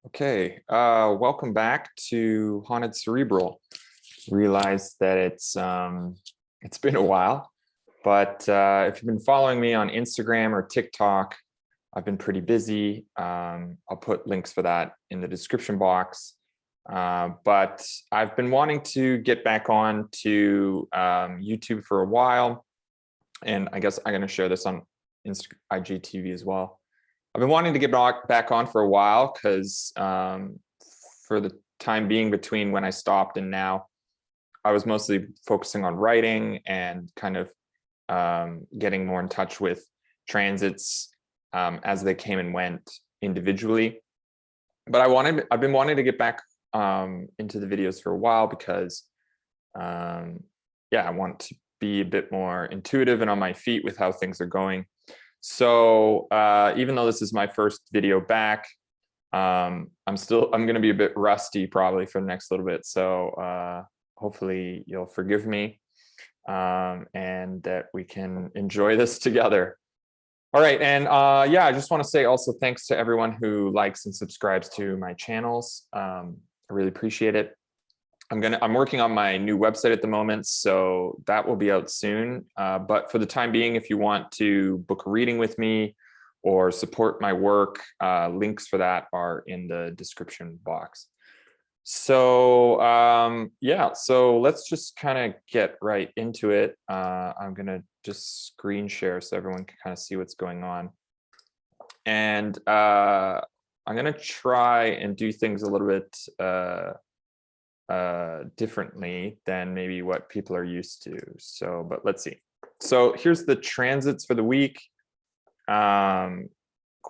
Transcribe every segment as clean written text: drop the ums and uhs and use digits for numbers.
Okay, welcome back to Haunted Cerebral. Realized that it's been a while, but if you've been following me on Instagram or TikTok, I've been pretty busy. I'll put links for that in the description box. But I've been wanting to get back on to YouTube for a while, and I guess I'm going to share this on IGTV as well. I've been wanting to get back on for a while because for the time being between when I stopped and now, I was mostly focusing on writing and kind of getting more in touch with transits as they came and went individually. But I've been wanting to get back into the videos for a while because yeah, I want to be a bit more intuitive and on my feet with how things are going. So even though this is my first video back, I'm going to be a bit rusty probably for the next little bit. So hopefully you'll forgive me and that we can enjoy this together. All right. And yeah, I just want to say also thanks to everyone who likes and subscribes to my channels. I really appreciate it. I'm working on my new website at the moment, so that will be out soon. But for the time being, if you want to book a reading with me or support my work, links for that are in the description box. So yeah, so let's just kind of get right into it. I'm gonna just screen share so everyone can kind of see what's going on. And I'm gonna try and do things a little bit differently than maybe what people are used to. So, but let's see. So here's the transits for the week. Quite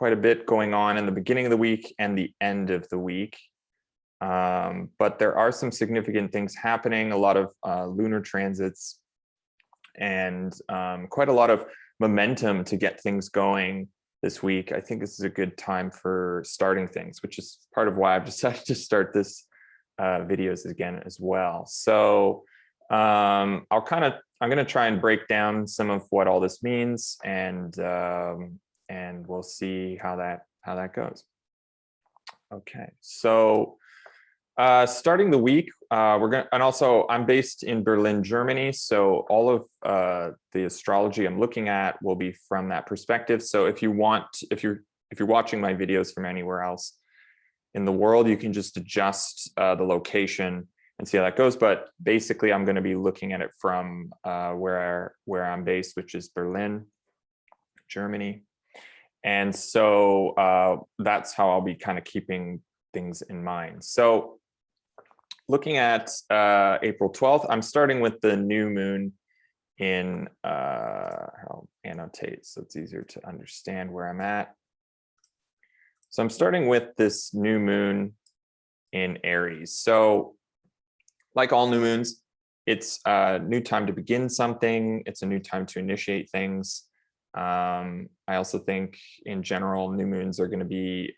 a bit going on in the beginning of the week and the end of the week. But there are some significant things happening, a lot of lunar transits and quite a lot of momentum to get things going this week. I think this is a good time for starting things, which is part of why I've decided to start this videos again as well. So I'm going to try and break down some of what all this means, and we'll see how that goes. Okay, so starting the week, and also I'm based in Berlin, Germany, so all of the astrology I'm looking at will be from that perspective. So if you're watching my videos from anywhere else in the world, you can just adjust the location and see how that goes. But basically, I'm going to be looking at it from where I'm based, which is Berlin, Germany. And so that's how I'll be kind of keeping things in mind. So looking at April 12th, I'm starting with the new moon in, I'll annotate so it's easier to understand where I'm at. So I'm starting with this new moon in Aries. So like all new moons, it's a new time to begin something. It's a new time to initiate things. I also think in general, new moons are going to be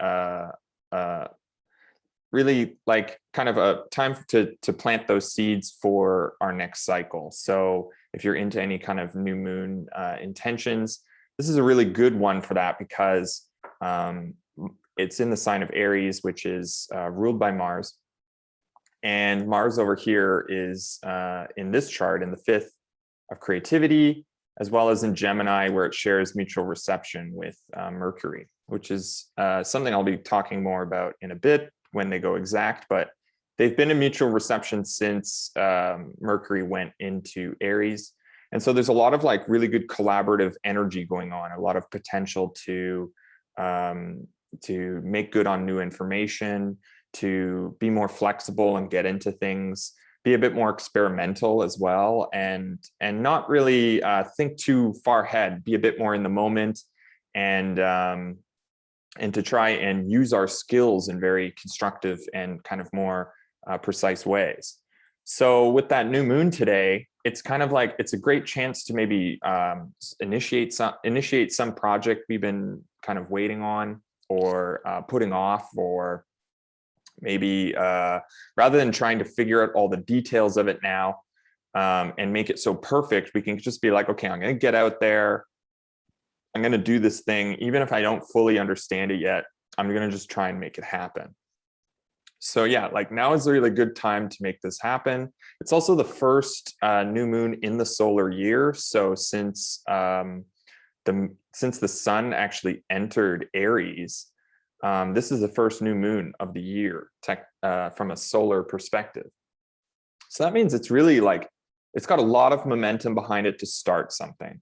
really like kind of a time to plant those seeds for our next cycle. So if you're into any kind of new moon intentions, this is a really good one for that because it's in the sign of Aries, which is ruled by Mars. And Mars over here is in this chart in the 5th of creativity, as well as in Gemini, where it shares mutual reception with Mercury, which is something I'll be talking more about in a bit when they go exact. But they've been in mutual reception since Mercury went into Aries. And so there's a lot of like really good collaborative energy going on, a lot of potential to make good on new information, to be more flexible and get into things, be a bit more experimental as well, and not really think too far ahead, be a bit more in the moment, and to try and use our skills in very constructive and kind of more precise ways. So with that new moon today, it's kind of like it's a great chance to maybe initiate some project we've been kind of waiting on or putting off, or maybe rather than trying to figure out all the details of it now and make it so perfect, we can just be like, okay, I'm going to get out there. I'm going to do this thing, even if I don't fully understand it yet. I'm going to just try and make it happen. So yeah, like now is a really good time to make this happen. It's also the first new moon in the solar year. So since the sun actually entered Aries, this is the first new moon of the year from a solar perspective. So that means it's really like, it's got a lot of momentum behind it to start something.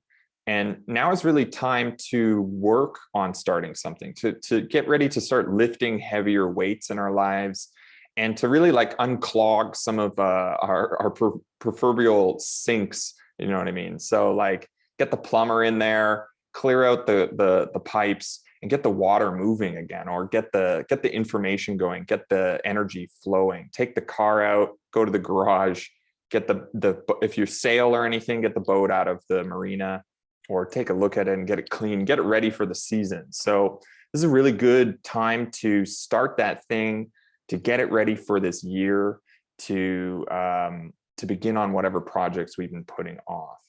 And now is really time to work on starting something, to get ready to start lifting heavier weights in our lives, and to really like unclog some of our proverbial sinks, you know what I mean? So like get the plumber in there, clear out the pipes, and get the water moving again, or get the information going, get the energy flowing. Take the car out, go to the garage, get if you sail or anything, get the boat out of the marina, or take a look at it and get it clean, get it ready for the season. So this is a really good time to start that thing, to get it ready for this year, to begin on whatever projects we've been putting off.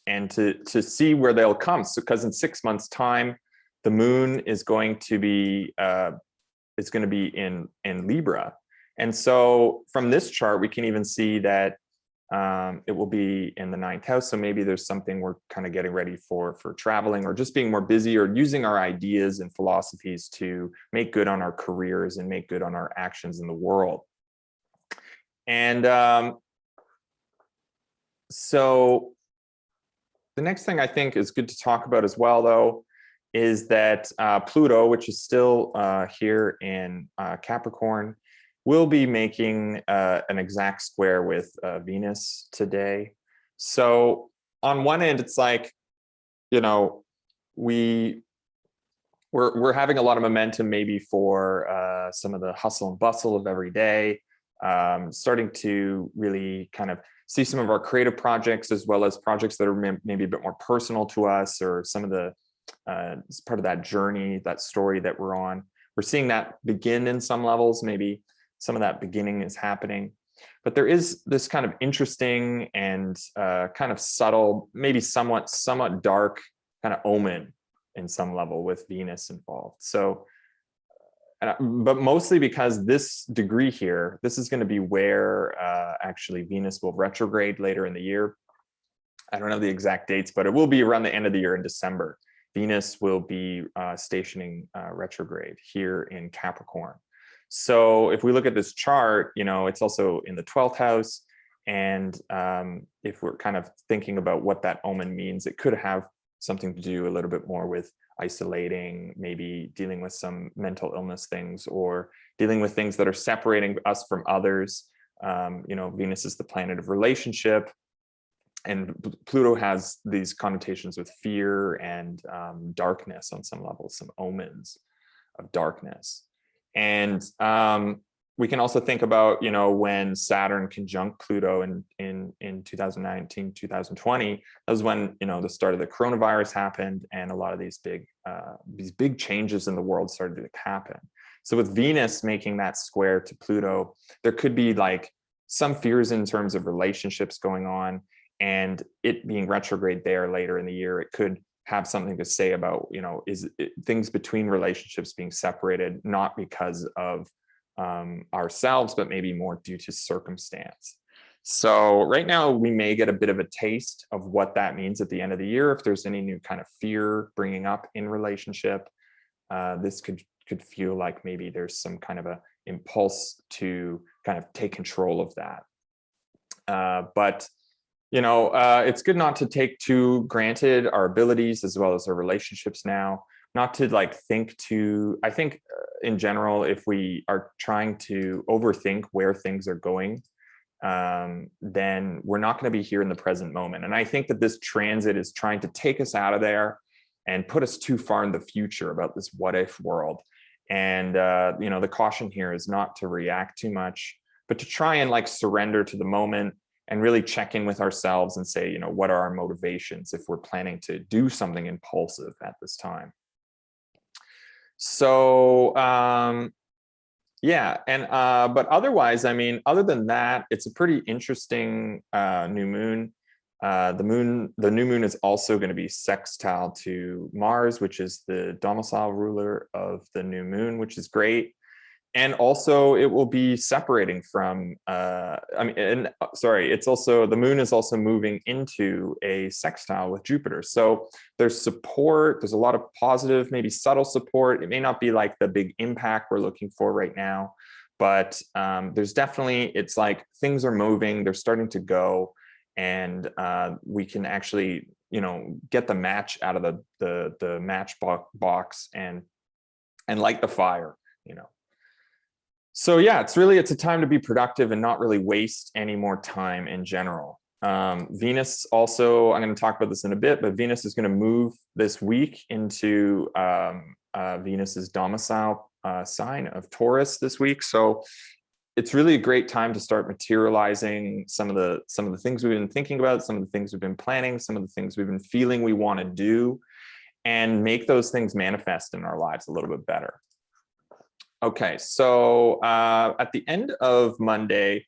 And to see where they'll come. So, because in 6 months' time, the moon is going to be in Libra, and so from this chart we can even see that it will be in the 9th house. So maybe there's something we're kind of getting ready for traveling, or just being more busy, or using our ideas and philosophies to make good on our careers and make good on our actions in the world. And so the next thing I think is good to talk about as well, though, is that Pluto, which is still here in Capricorn, will be making an exact square with Venus today. So on one end, it's like, you know, we're having a lot of momentum maybe for some of the hustle and bustle of every day, starting to really kind of see some of our creative projects, as well as projects that are maybe a bit more personal to us, or some of the part of that journey, that story that we're on. We're seeing that begin in some levels. Maybe some of that beginning is happening, but there is this kind of interesting and kind of subtle, maybe somewhat dark kind of omen in some level with Venus involved. So, but mostly because this degree here, this is going to be where actually Venus will retrograde later in the year. I don't know the exact dates, but it will be around the end of the year in December. Venus will be stationing retrograde here in Capricorn. So if we look at this chart, you know, it's also in the 12th house. And if we're kind of thinking about what that omen means, it could have something to do a little bit more with isolating, maybe dealing with some mental illness things, or dealing with things that are separating us from others. You know, Venus is the planet of relationship, and Pluto has these connotations with fear and darkness on some levels, some omens of darkness. And we can also think about, you know, when Saturn conjunct Pluto in 2019, 2020, that was when, you know, the start of the coronavirus happened, and a lot of these big changes in the world started to happen. So with Venus making that square to Pluto, there could be like some fears in terms of relationships going on, and it being retrograde there later in the year, it could have something to say about, you know, things between relationships being separated, not because of ourselves, but maybe more due to circumstance. So right now we may get a bit of a taste of what that means at the end of the year. If there's any new kind of fear bringing up in relationship, this could feel like maybe there's some kind of a impulse to kind of take control of that. But you know, it's good not to take too granted our abilities as well as our relationships now, not to like I think in general, if we are trying to overthink where things are going, then we're not going to be here in the present moment. And I think that this transit is trying to take us out of there and put us too far in the future about this what if world. And, you know, the caution here is not to react too much, but to try and like surrender to the moment and really check in with ourselves and say, you know, what are our motivations if we're planning to do something impulsive at this time? So, yeah. And, but otherwise, I mean, other than that, it's a pretty interesting new moon. The new moon is also going to be sextile to Mars, which is the domicile ruler of the new moon, which is great. And also it will be separating from, it's also, the moon is also moving into a sextile with Jupiter. So there's support, there's a lot of positive, maybe subtle support. It may not be like the big impact we're looking for right now, but there's definitely, it's like things are moving, they're starting to go, and we can actually, get the match out of the match box and light the fire, So yeah, it's a time to be productive and not really waste any more time in general. Venus also, I'm going to talk about this in a bit, but Venus is going to move this week into Venus's domicile sign of Taurus this week. So it's really a great time to start materializing some of the things we've been thinking about, some of the things we've been planning, some of the things we've been feeling we want to do, and make those things manifest in our lives a little bit better. Okay, so at the end of Monday,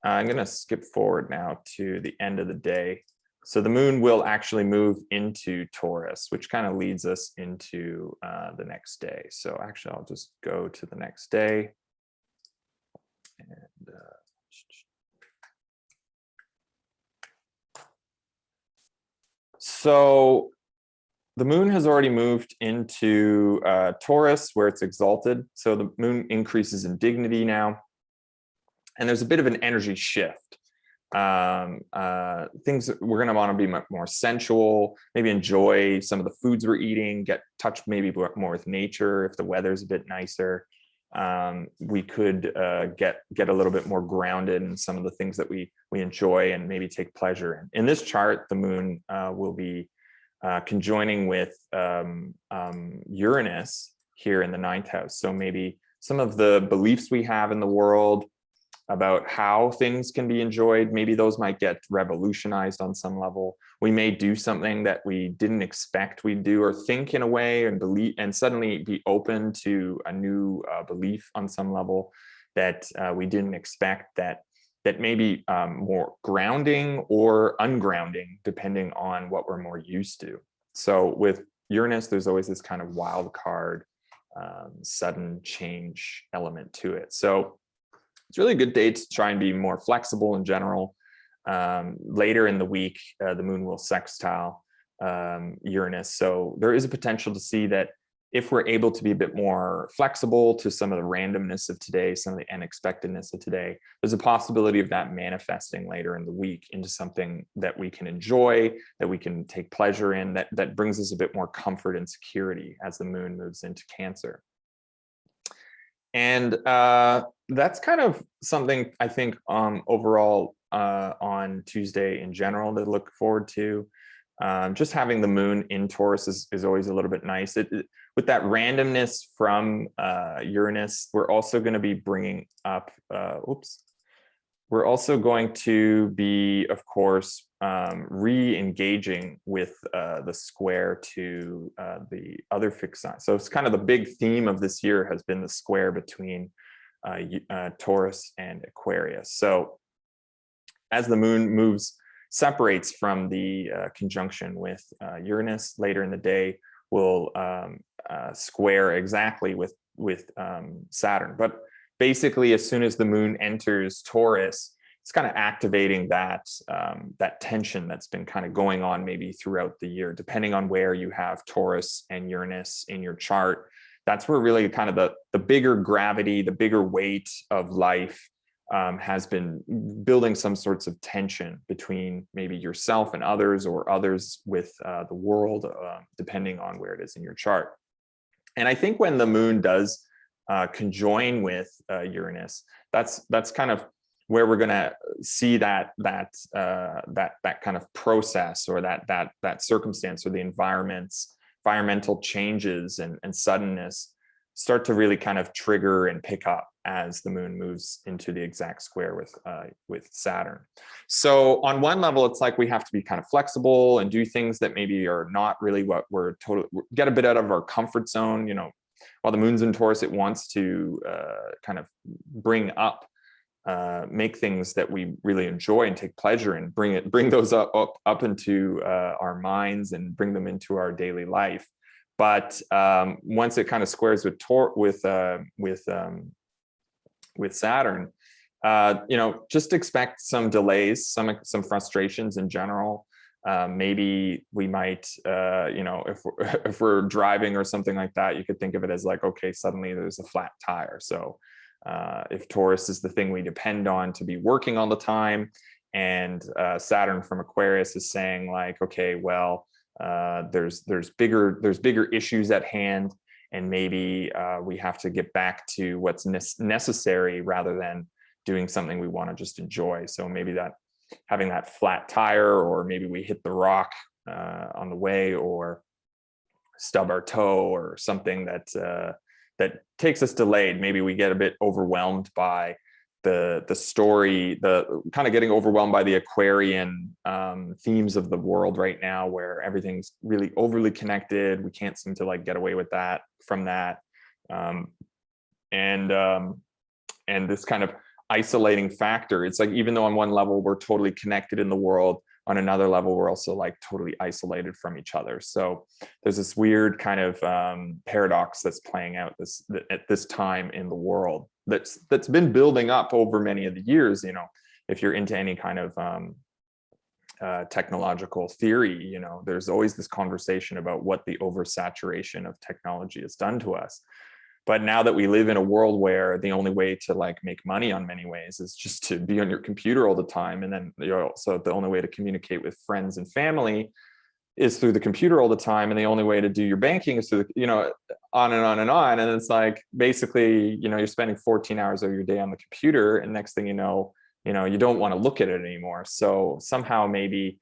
I'm going to skip forward now to the end of the day. So the moon will actually move into Taurus, which kind of leads us into the next day. So actually, I'll just go to the next day. And so the moon has already moved into Taurus, where it's exalted. So the moon increases in dignity now. And there's a bit of an energy shift. Things we're going to want to be much more sensual, maybe enjoy some of the foods we're eating, get touch maybe more with nature. If the weather's a bit nicer, we could get a little bit more grounded in some of the things that we enjoy and maybe take pleasure in. In this chart, the moon will be conjoining with Uranus here in the 9th house. So maybe some of the beliefs we have in the world about how things can be enjoyed, maybe those might get revolutionized on some level. We may do something that we didn't expect we'd do, or think in a way and believe, and suddenly be open to a new belief on some level that we didn't expect, that may be more grounding or ungrounding, depending on what we're more used to. So with Uranus, there's always this kind of wild card, sudden change element to it. So it's really a good day to try and be more flexible in general. Later in the week, the moon will sextile Uranus. So there is a potential to see that if we're able to be a bit more flexible to some of the randomness of today, some of the unexpectedness of today, there's a possibility of that manifesting later in the week into something that we can enjoy, that we can take pleasure in, that brings us a bit more comfort and security as the moon moves into Cancer. And that's kind of something I think overall on Tuesday in general to look forward to. Just having the moon in Taurus is always a little bit nice. With that randomness from Uranus, we're also going to be bringing up, we're also going to be, of course, re-engaging with the square to the other fixed sign. So it's kind of the big theme of this year has been the square between Taurus and Aquarius. So as the moon separates from the conjunction with Uranus later in the day, will square exactly with Saturn. But basically, as soon as the moon enters Taurus, it's kind of activating that tension that's been kind of going on maybe throughout the year, depending on where you have Taurus and Uranus in your chart. That's where really kind of the bigger gravity, the bigger weight of life has been building some sorts of tension between maybe yourself and others, or others with the world, depending on where it is in your chart. And I think when the moon does conjoin with Uranus, that's kind of where we're going to see that kind of process, or that circumstance, or the environmental changes and suddenness start to really kind of trigger and pick up as the moon moves into the exact square with Saturn. So on one level, it's like we have to be kind of flexible and do things that maybe are not really what we're get a bit out of our comfort zone. While the moon's in Taurus, it wants to kind of bring up make things that we really enjoy and take pleasure in, bring those up into our minds and bring them into our daily life. But once it kind of squares with Saturn, just expect some delays, some frustrations in general. Maybe we might, if we're driving or something like that, you could think of it as like, okay, suddenly there's a flat tire. So if Taurus is the thing we depend on to be working all the time, and Saturn from Aquarius is saying like, okay, well, there's bigger issues at hand, and maybe we have to get back to what's necessary rather than doing something we want to just enjoy. So maybe that having that flat tire, or maybe we hit the rock on the way, or stub our toe, or something that takes us delayed. Maybe we get a bit overwhelmed by the story, the kind of getting overwhelmed by the Aquarian themes of the world right now, where everything's really overly connected. We can't seem to like get away with that from that, and this kind of isolating factor. It's like, even though on one level we're totally connected in the world, on another level we're also like totally isolated from each other. So there's this weird kind of paradox that's playing out at this time in the world, that's been building up over many of the years. If you're into any kind of technological theory, there's always this conversation about what the oversaturation of technology has done to us. But now that we live in a world where the only way to like make money on many ways is just to be on your computer all the time, and then so the only way to communicate with friends and family is through the computer all the time, and the only way to do your banking is through on and on and on. And it's like, basically, you're spending 14 hours of your day on the computer, and next thing you know, you don't want to look at it anymore. So somehow maybe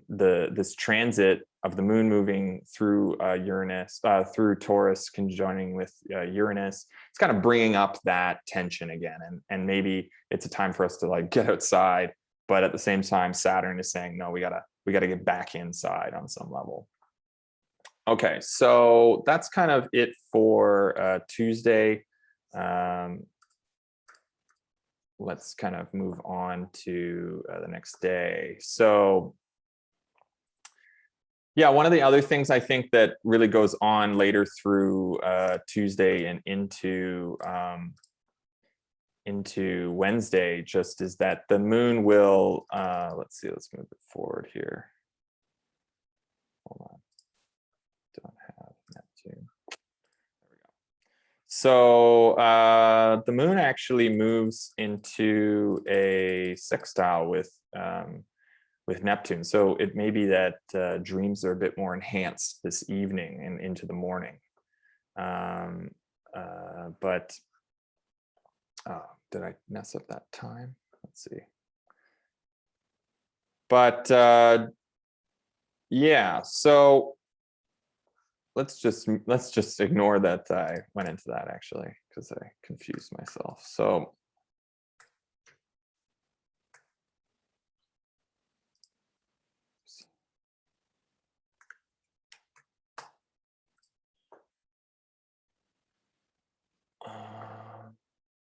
this transit of the moon moving through Uranus, through Taurus, conjoining with Uranus, it's kind of bringing up that tension again. And maybe it's a time for us to like get outside, but at the same time, Saturn is saying, no, we gotta get back inside on some level. Okay, so that's kind of it for Tuesday. Let's kind of move on to the next day. So yeah, one of the other things I think that really goes on later through Tuesday and into Wednesday just is that the moon will, let's move it forward here. Hold on, don't have Neptune. There we go. So the moon actually moves into a sextile with Neptune. So it may be that dreams are a bit more enhanced this evening and into the morning. But did I mess up that time? Let's see. But yeah, so let's just ignore that I went into that, actually, because I confused myself. So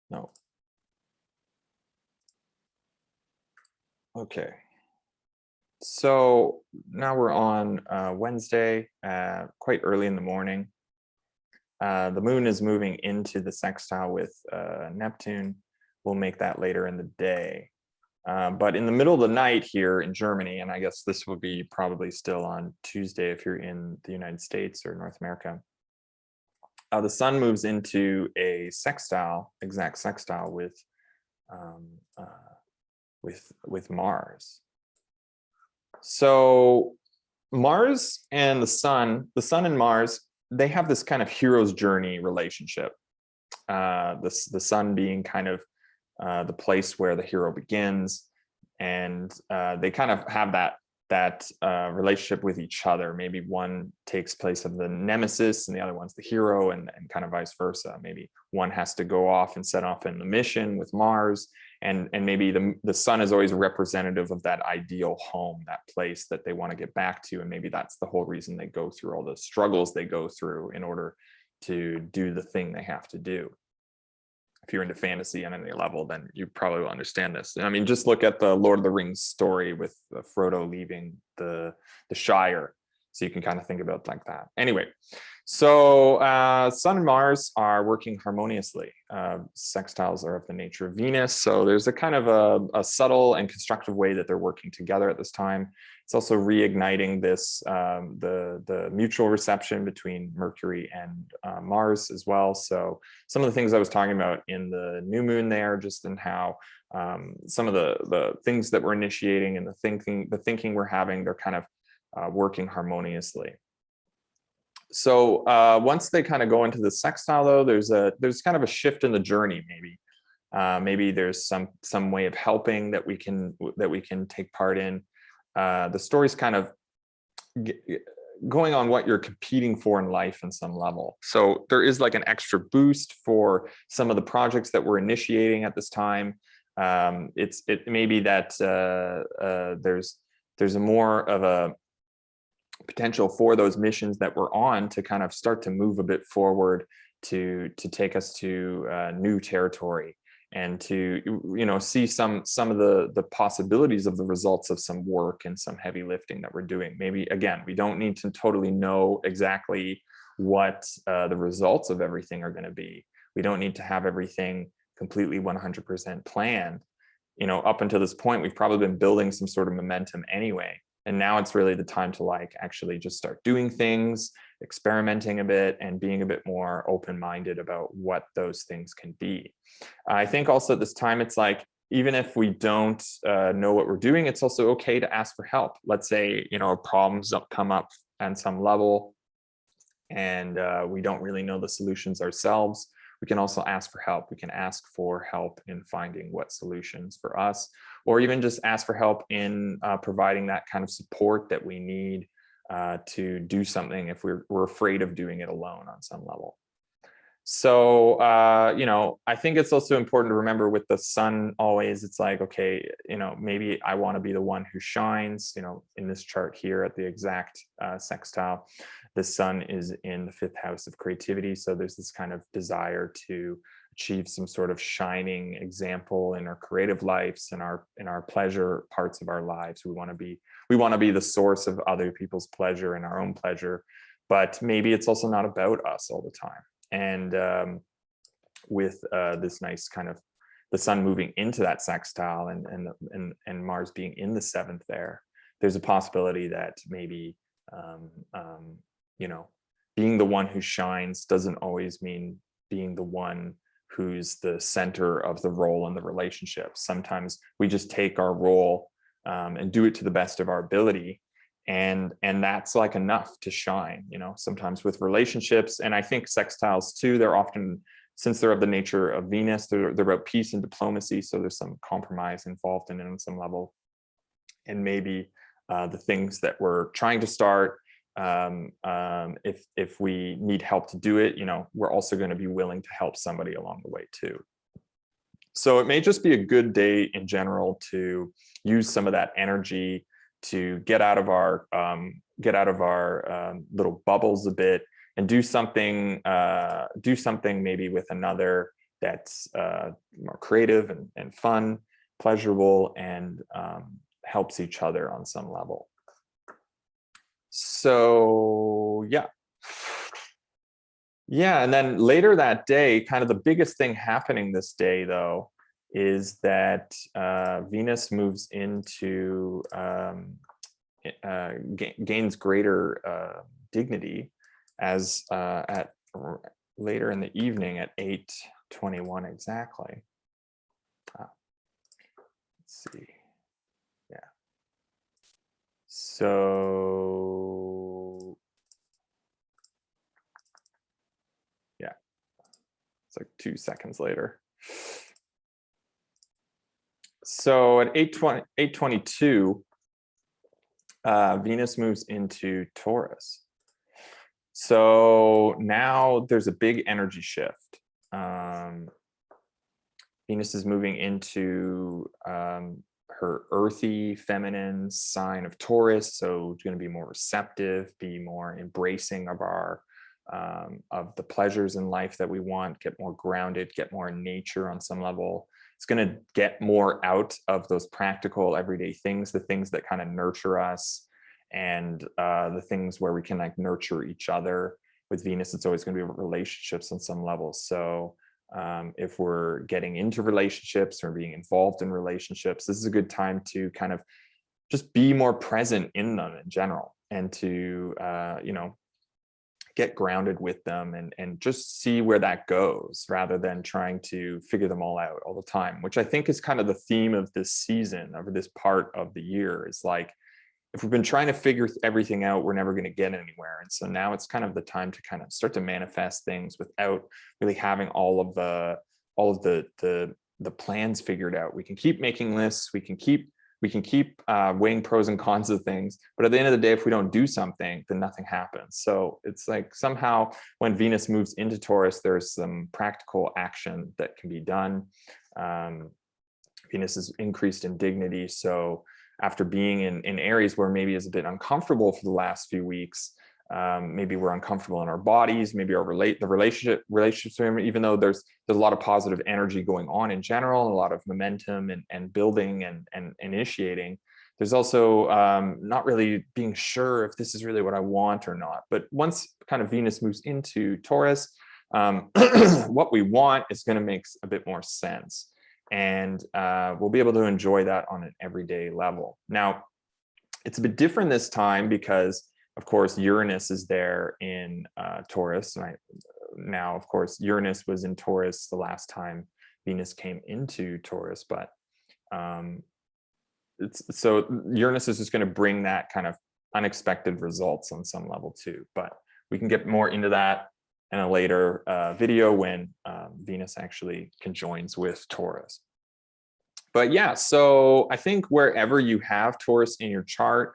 no. Okay. So now we're on Wednesday, quite early in the morning. The moon is moving into the sextile with Neptune. We'll make that later in the day. But in the middle of the night here in Germany, and I guess this will be probably still on Tuesday if you're in the United States or North America, the sun moves into a sextile, exact sextile with Mars. So Mars and the sun and Mars, they have this kind of hero's journey relationship. The sun being kind of the place where the hero begins, and they kind of have that relationship with each other. Maybe one takes place of the nemesis and the other one's the hero, and kind of vice versa. Maybe one has to go off and set off in the mission with Mars, and maybe the sun is always representative of that ideal home, that place that they want to get back to, and maybe that's the whole reason they go through all the struggles they go through in order to do the thing they have to do. if you're into fantasy on any level, then you probably will understand this. I mean, just look at the Lord of the Rings story with Frodo leaving the Shire. So you can kind of think about it like that. Anyway, so Sun and Mars are working harmoniously. Sextiles are of the nature of Venus. So there's a kind of a subtle and constructive way that they're working together at this time. It's also reigniting this, the mutual reception between Mercury and Mars as well. So some of the things I was talking about in the new moon there, just in how some of the things that we're initiating and the thinking we're having, they're kind of working harmoniously. So once they kind of go into the sextile, though, there's kind of a shift in the journey. Maybe there's some way of helping that we can take part in. The story's kind of going on what you're competing for in life in some level. So there is like an extra boost for some of the projects that we're initiating at this time. It may be that there's a more of a potential for those missions that we're on to kind of start to move a bit forward to take us to new territory, and to see some of the possibilities of the results of some work and some heavy lifting that we're doing. Maybe again, we don't need to totally know exactly what the results of everything are going to be. We don't need to have everything completely 100% planned. Up until this point, we've probably been building some sort of momentum anyway. And now it's really the time to actually just start doing things, experimenting a bit, and being a bit more open-minded about what those things can be. I think also at this time, it's like, even if we don't know what we're doing, it's also okay to ask for help. Let's say, problems come up on some level and we don't really know the solutions ourselves. We can also ask for help. We can ask for help in finding what solutions for us, or even just ask for help in providing that kind of support that we need to do something if we're afraid of doing it alone on some level. So, I think it's also important to remember with the sun always, it's like, okay, maybe I want to be the one who shines. In this chart here at the exact sextile, the sun is in the 5th house of creativity. So there's this kind of desire to achieve some sort of shining example in our creative lives and our pleasure parts of our lives. We want to be the source of other people's pleasure and our own pleasure, but maybe it's also not about us all the time. And with this nice kind of the sun moving into that sextile and Mars being in the 7th there's a possibility that maybe being the one who shines doesn't always mean being the one who's the center of the role in the relationship. Sometimes we just take our role and do it to the best of our ability. And that's like enough to shine, sometimes with relationships. And I think sextiles too, they're often, since they're of the nature of Venus, they're about peace and diplomacy. So there's some compromise involved in it on some level. And maybe the things that we're trying to start, if we need help to do it, we're also going to be willing to help somebody along the way too. So it may just be a good day in general to use some of that energy to get out of our little bubbles a bit and do something maybe with another that's more creative and fun, pleasurable, and helps each other on some level. So yeah, and then later that day, kind of the biggest thing happening this day though is that Venus moves into gains greater dignity as at later in the evening at 8:21 exactly. Let's see. Yeah. So yeah, it's like 2 seconds later. So at 8:22, Venus moves into Taurus. So now there's a big energy shift. Venus is moving into her earthy feminine sign of Taurus. So it's going to be more receptive, be more embracing of our of the pleasures in life that we want, get more grounded, get more in nature on some level. It's going to get more out of those practical everyday things, the things that kind of nurture us, and the things where we can like nurture each other. With Venus, it's always going to be about relationships on some level. So if we're getting into relationships or being involved in relationships, this is a good time to kind of just be more present in them in general, and to you know, get grounded with them, and just see where that goes, rather than trying to figure them all out all the time, which I think is kind of the theme of this season, of this part of the year. Is like, if we've been trying to figure everything out, we're never going to get anywhere. And so now it's kind of the time to kind of start to manifest things without really having all of the plans figured out. We can keep making lists, we can keep weighing pros and cons of things, but at the end of the day, if we don't do something, then nothing happens. So it's like, somehow when Venus moves into Taurus, there's some practical action that can be done. Venus is increased in dignity, so after being in Aries, where maybe is a bit uncomfortable for the last few weeks, maybe we're uncomfortable in our bodies, maybe our relationships, even though there's a lot of positive energy going on in general, a lot of momentum and building and initiating. There's also not really being sure if this is really what I want or not. But once kind of Venus moves into Taurus, what we want is going to make a bit more sense. And we'll be able to enjoy that on an everyday level. Now, it's a bit different this time because, of course, Uranus is there in Taurus. Now, of course, Uranus was in Taurus the last time Venus came into Taurus, but so Uranus is just going to bring that kind of unexpected results on some level too. But we can get more into that in a later video when Venus actually conjoins with Taurus. But yeah, so I think wherever you have Taurus in your chart,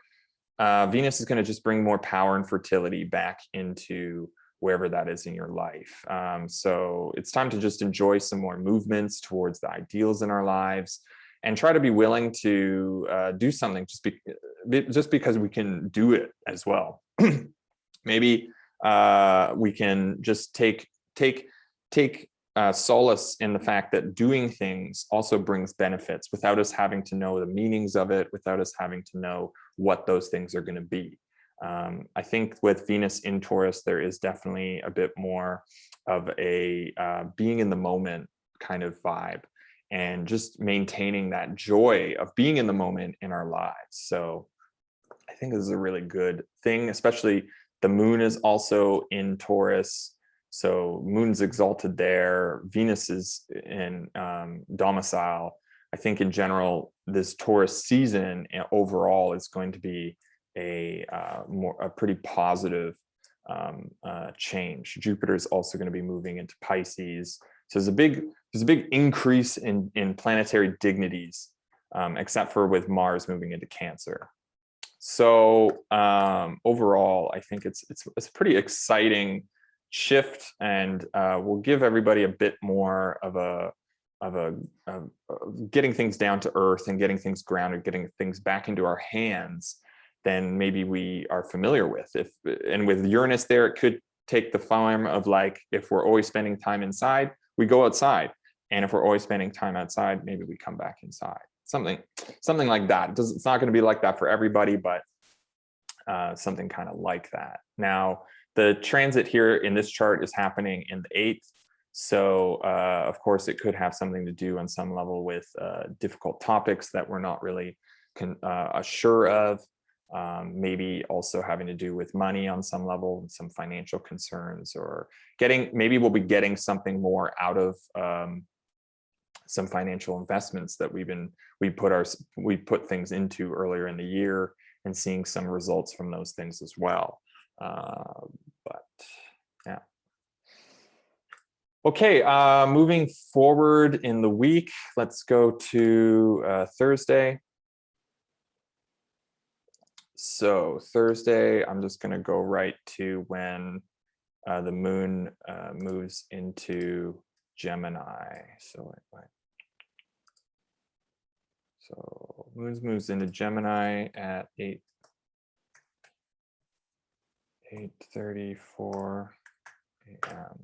Venus is going to just bring more power and fertility back into wherever that is in your life. So it's time to just enjoy some more movements towards the ideals in our lives, and try to be willing to do something just because we can do it as well. Maybe we can just take solace in the fact that doing things also brings benefits without us having to know the meanings of it, without us having to know what those things are going to be. I think with Venus in Taurus, there is definitely a bit more of a being in the moment kind of vibe, and just maintaining that joy of being in the moment in our lives. So I think this is a really good thing, especially the moon is also in Taurus. So moon's exalted there. Venus is in domicile. I think in general, this Taurus season overall is going to be a pretty positive change. Jupiter is also going to be moving into Pisces. So there's a big increase in planetary dignities, except for with Mars moving into Cancer. So overall, I think it's a pretty exciting shift, and will give everybody a bit more of getting things down to earth and getting things grounded, getting things back into our hands than maybe we are familiar with. And with Uranus there, it could take the form of, like, if we're always spending time inside, we go outside, and if we're always spending time outside, maybe we come back inside. Something like that. It's not going to be like that for everybody, but something kind of like that. Now, the transit here in this chart is happening in the 8th. So, of course, it could have something to do on some level with difficult topics that we're not really sure of. Maybe also having to do with money on some level, some financial concerns, or maybe we'll be getting something more out of some financial investments that we put things into earlier in the year, and seeing some results from those things as well. But yeah. Okay, moving forward in the week, let's go to Thursday. So Thursday, I'm just going to go right to when the moon moves into Gemini. So moon moves into Gemini at 8:34. a.m.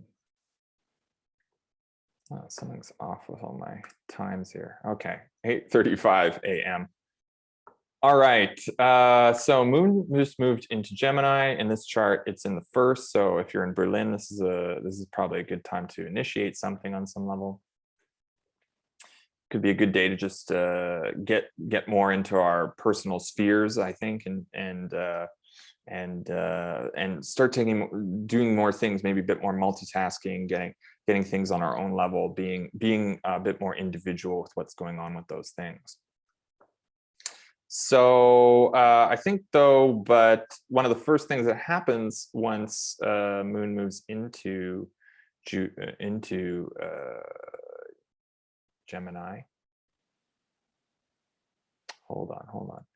Oh, something's off with all my times here. Okay, 8:35 a.m. All right, so Moon just moved into Gemini. In this chart, it's in the first. So if you're in Berlin, this is probably a good time to initiate something on some level. Could be a good day to just get more into our personal spheres, I think, and start doing more things, maybe a bit more multitasking, getting things on our own level, being a bit more individual with what's going on with those things. So I think though, but one of the first things that happens once Moon moves into Gemini. Hold on.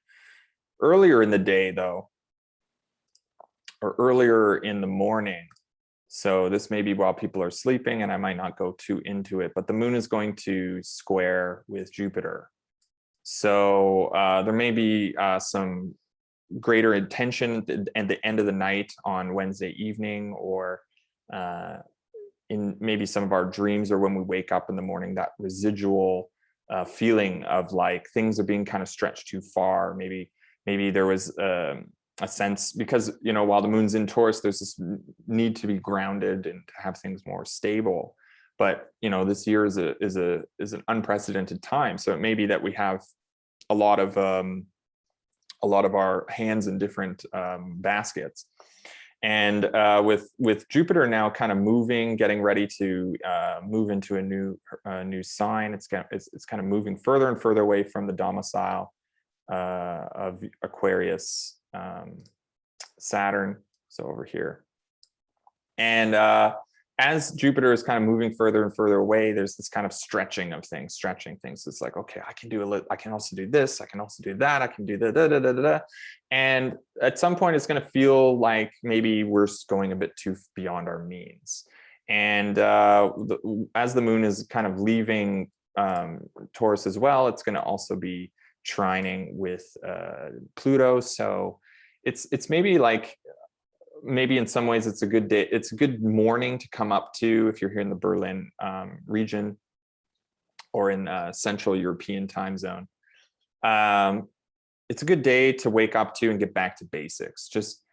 Earlier in the day though, or earlier in the morning. So this may be while people are sleeping, and I might not go too into it, but the Moon is going to square with Jupiter. So there may be some greater intention at the end of the night on Wednesday evening, or in maybe some of our dreams, or when we wake up in the morning, that residual feeling of like things are being kind of stretched too far. Maybe there was a sense, because while the Moon's in Taurus, there's this need to be grounded and to have things more stable. But this year is an unprecedented time, so it may be that we have a lot of our hands in different baskets. And with Jupiter now kind of moving, getting ready to move into a new sign, it's kind of moving further and further away from the domicile of Aquarius, Saturn, so over here. And as Jupiter is kind of moving further and further away, there's this kind of stretching things. It's like, okay, I can also do this, I can also do that, I can do da. And at some point, it's going to feel like maybe we're going a bit too beyond our means. And as the Moon is kind of leaving Taurus as well, it's going to also be trining with Pluto. So it's maybe like, maybe in some ways it's a good day. It's a good morning to come up to if you're here in the Berlin region or in Central European time zone. It's a good day to wake up to and get back to basics. Just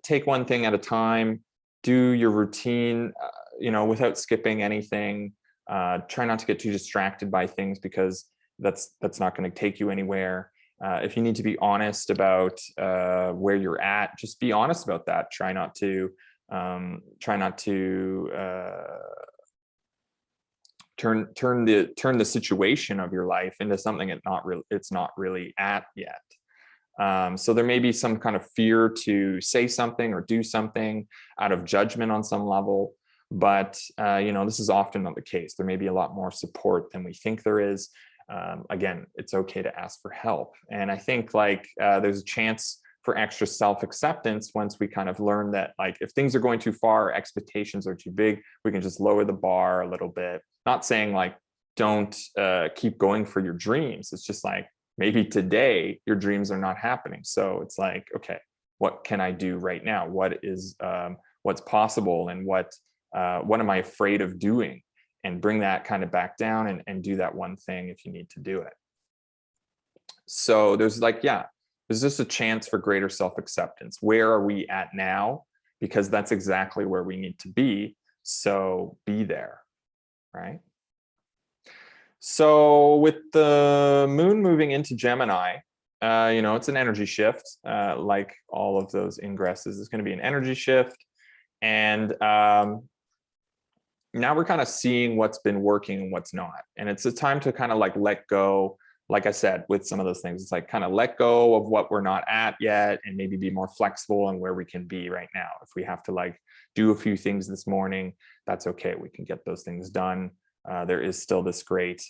take one thing at a time. Do your routine, without skipping anything. Try not to get too distracted by things, because that's not going to take you anywhere. If you need to be honest about where you're at, just be honest about that. Try not to turn the situation of your life into something it's not really at yet. So there may be some kind of fear to say something or do something out of judgment on some level, but this is often not the case. There may be a lot more support than we think there is. Again, it's okay to ask for help. And I think there's a chance for extra self-acceptance once we kind of learn that, like, if things are going too far, expectations are too big, we can just lower the bar a little bit. Not saying like, don't keep going for your dreams. It's just like, maybe today your dreams are not happening. So it's like, okay, what can I do right now? What's possible, and what am I afraid of doing? And bring that kind of back down and do that one thing if you need to do it. So there's just a chance for greater self-acceptance. Where are we at now? Because that's exactly where we need to be. So be there, right? So with the Moon moving into Gemini, it's an energy shift. Like all of those ingresses, it's going to be an energy shift. And now we're kind of seeing what's been working and what's not. And it's a time to kind of like let go, like I said, with some of those things. It's like kind of let go of what we're not at yet, and maybe be more flexible on where we can be right now. If we have to like do a few things this morning, that's okay. We can get those things done. There is still this great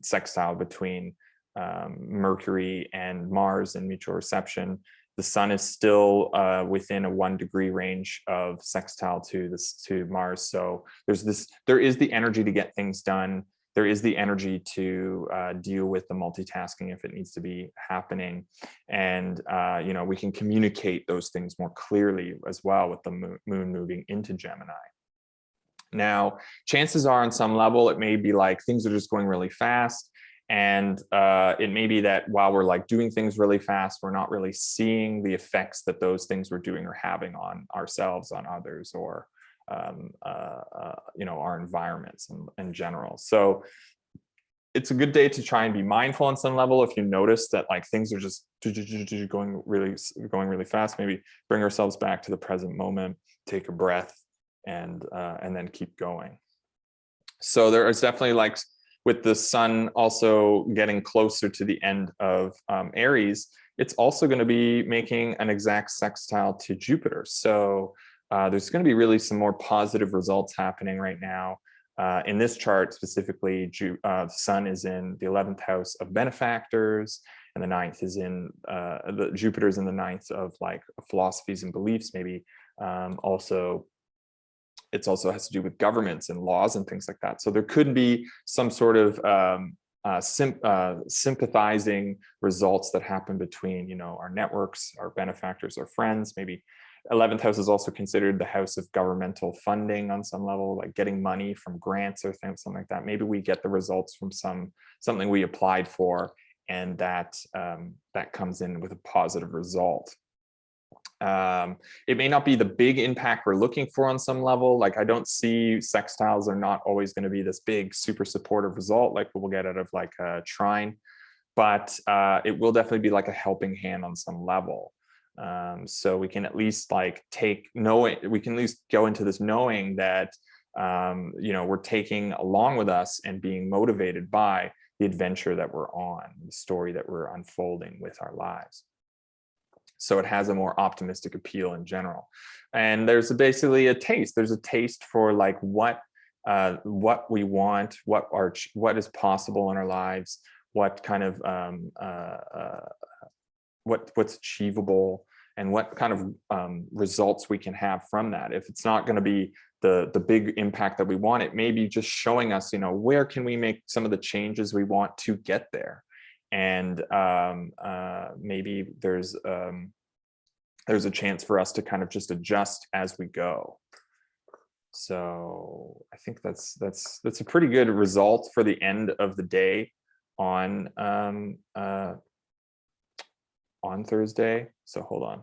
sextile between Mercury and Mars in mutual reception. The sun is still within a 1 degree range of sextile to Mars. So there is the energy to get things done. there is the energy to deal with the multitasking if it needs to be happening. And, you know, we can communicate those things more clearly as well with the moon moving into Gemini. Now, chances are on some level, it may be like things are just going really fast. And it may be that while we're like doing things really fast, we're not really seeing the effects that those things we're doing are having on ourselves, on others, or you know, our environments in general. So it's a good day to try and be mindful on some level. If you notice that like things are just going really fast, maybe bring ourselves back to the present moment, take a breath, and then keep going. So there is definitely, like, with the sun also getting closer to the end of Aries, it's also going to be making an exact sextile to Jupiter. So there's going to be really some more positive results happening right now. In this chart specifically, the sun is in the 11th house of benefactors, and the 9th is in the Jupiter's in the 9th of like philosophies and beliefs. Maybe also it also has to do with governments and laws and things like that. So there could be some sort of sympathizing results that happen between, you know, our networks, our benefactors, our friends. Maybe 11th house is also considered the house of governmental funding on some level, like getting money from grants or things, something like that. Maybe we get the results from something we applied for, and that that comes in with a positive result. It may not be the big impact we're looking for on some level. Like, I don't see sextiles are not always going to be this big, super supportive result like we'll get out of like a trine, but it will definitely be like a helping hand on some level. So we can at least like we can at least go into this knowing that, you know, we're taking along with us and being motivated by the adventure that we're on, the story that we're unfolding with our lives. So it has a more optimistic appeal in general. And there's basically a taste. There's a taste for like what we want, what is possible in our lives, what kind of what's achievable, and what kind of results we can have from that. If it's not going to be the big impact that we want, it may be just showing us, you know, where can we make some of the changes we want to get there. And maybe there's a chance for us to kind of just adjust as we go. So I think that's a pretty good result for the end of the day on Thursday. So hold on,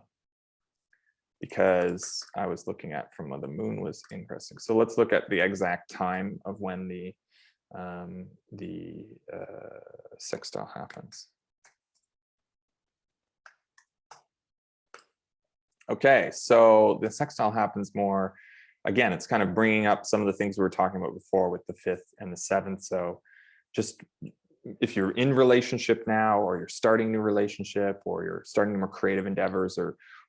because I was looking at from when the moon was ingressing. So let's look at the exact time of when the sextile happens. Okay, so the sextile happens more, again, it's kind of bringing up some of the things we were talking about before with the 5th and the 7th. So just if you're in relationship now, or you're starting a new relationship, or you're starting more creative endeavors,